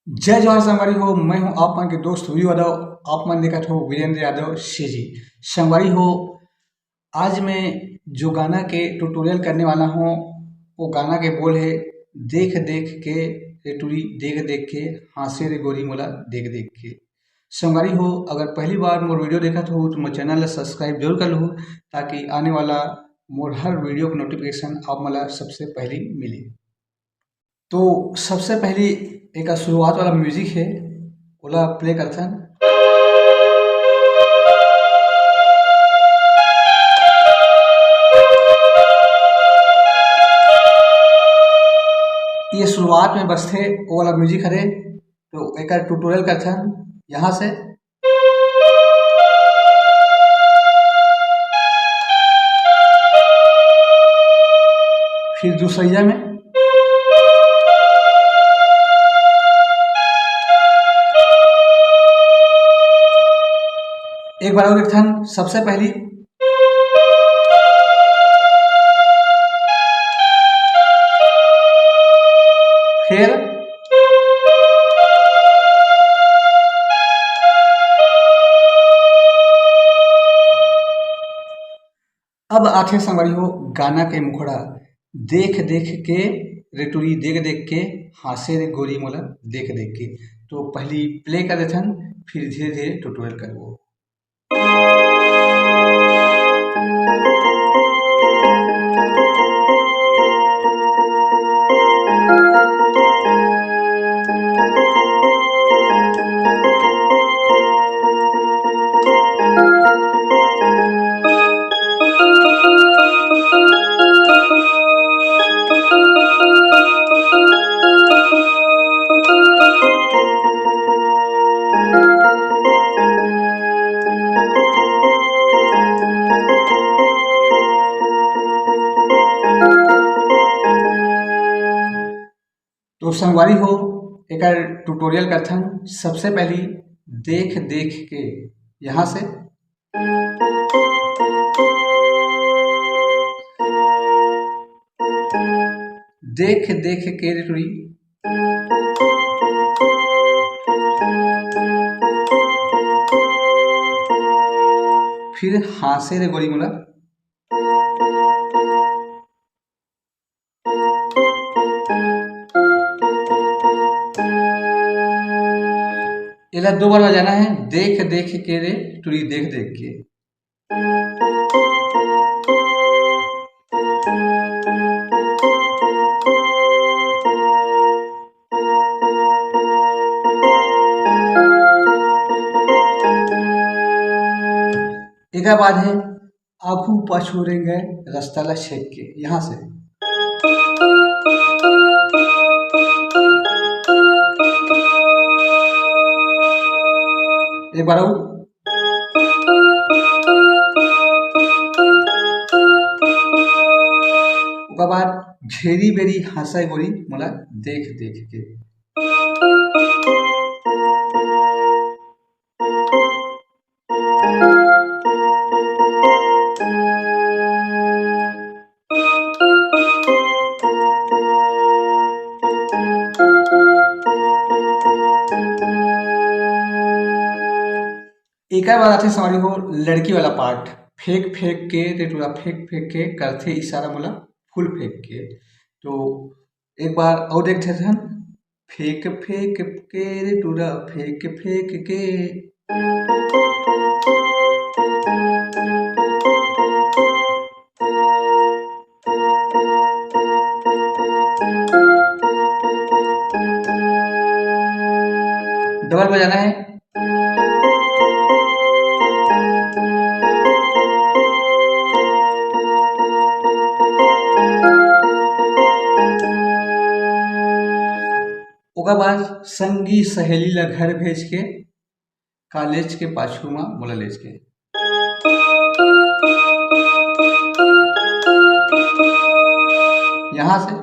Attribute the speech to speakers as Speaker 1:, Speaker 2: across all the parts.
Speaker 1: जय जवाहर संगवारी हो। मैं हूं आप मन के दोस्त वीरू यादव। आप मन देखत हो वीरेंद्र यादव सी जी। संगवारी हो, आज मैं जो गाना के ट्यूटोरियल करने वाला हूं वो गाना के बोल है देख देख के रे टुरी, देख देख के हासे रे गोरी मोला, देख देख के। संगवारी हो, अगर पहली बार मोर वीडियो देखत हो तो मोर चैनल ला सब्सक्राइब जरूर कर लहू, ताकि आने वाला मोर हर वीडियो का नोटिफिकेशन आप मला सबसे पहले मिले। तो सबसे पहली एक शुरुआत वाला म्यूजिक है, ओला प्ले करथन। ये शुरुआत में बजथे वो वाला म्यूजिक हरे, तो एक ट्यूटोरियल करथन यहाँ से। फिर दूसरिया में एक बार और देखथन। सबसे पहली फिर अब आथे संगवारी हो गाना के मुखड़ा, देख देख के रे टुरी, देख देख के हासे रे गोरी मोला, देख देख के। तो पहली प्ले कर देथन, फिर धीरे धीरे ट्यूटोरियल करबो। तो संगवारी हो, एक ट्यूटोरियल करथन। सबसे पहली देख देख के, यहाँ से देख देख के रे टुरी, फिर हासे रे गोरी मोला, इला दो बार बजाना है। देख देख के रे टुरी, देख देख के। एक बाद है आखू पाछू रेंगे रास्ता ला छेक के, यहाँ से एक बार और। उसके बाद घेरी बेरी हंसा गोरी मोला, देख देख के। एक बार आथे संगवारी हो लड़की वाला पार्ट, फेंक फेंक के रे टुरा, फेंक फेंक के करथे इशारा मोला, फूल फेंक के। तो एक बार और देखते थे, फेंक फेंक के रे टुरा, फेंक फेंक के। डबल बजाना है। ओकर बाद संगी सहेली ला घर भेज के, कॉलेज के पाछू में मोला लेज के। यहाँ से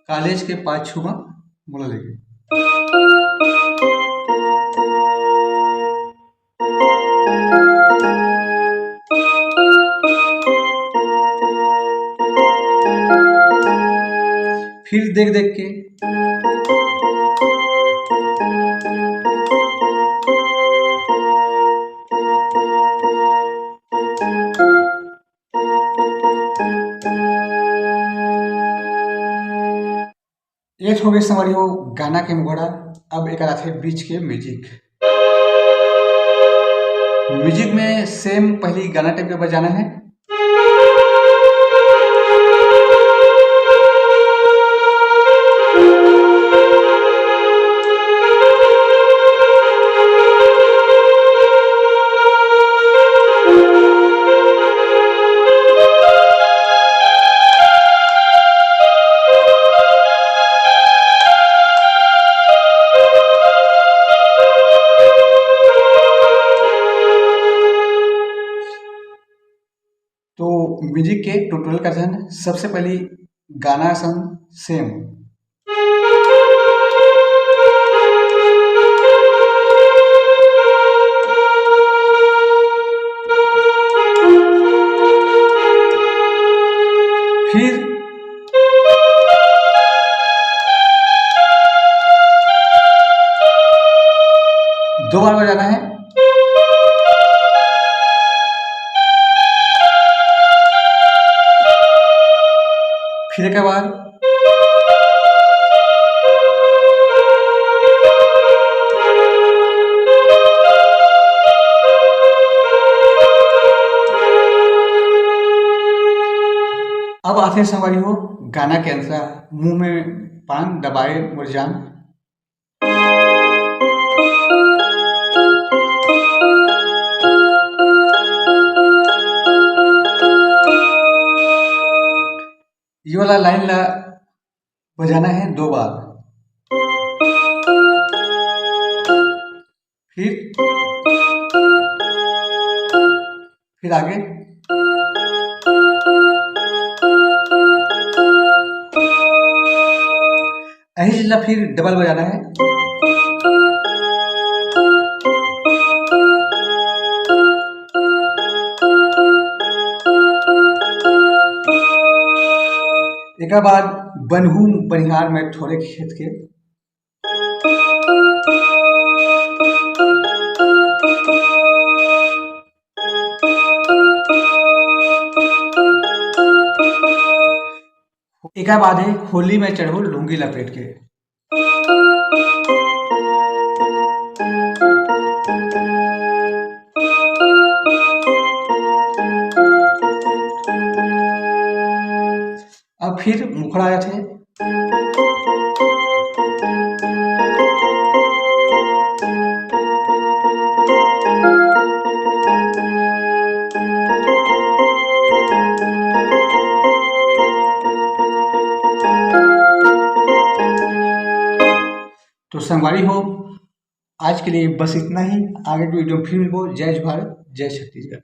Speaker 1: कॉलेज के पाछू में मोला लेके। फिर देख देख के। ये हो गई संगवारी हो गाना के मुखड़ा। अब एक आथे बीच के म्यूजिक। म्यूजिक में सेम पहली गाना टाइप का बजाना है। तो म्यूजिक के ट्यूटोरियल का ध्यान सबसे पहले गाना सन सेम। फिर दो बार बजाना है। फिर के बाद अब आते संगवारी हो गाना के अंतरा। मुंह में पान दबाए मुरझान। ये वाला लाइन ला बजाना है दो बार। फिर आगे। यही जिला फिर डबल बजाना है। एक बाद बनहू बनिहार में थोड़े खेत के। एक बाद है होली में चढ़ो लुंगी लपेट के। अब फिर मुखड़ा आया थे। तो संगवारी हो आज के लिए बस इतना ही। आगे की वीडियो फिर मिलबो। जय भारत, जय छत्तीसगढ़।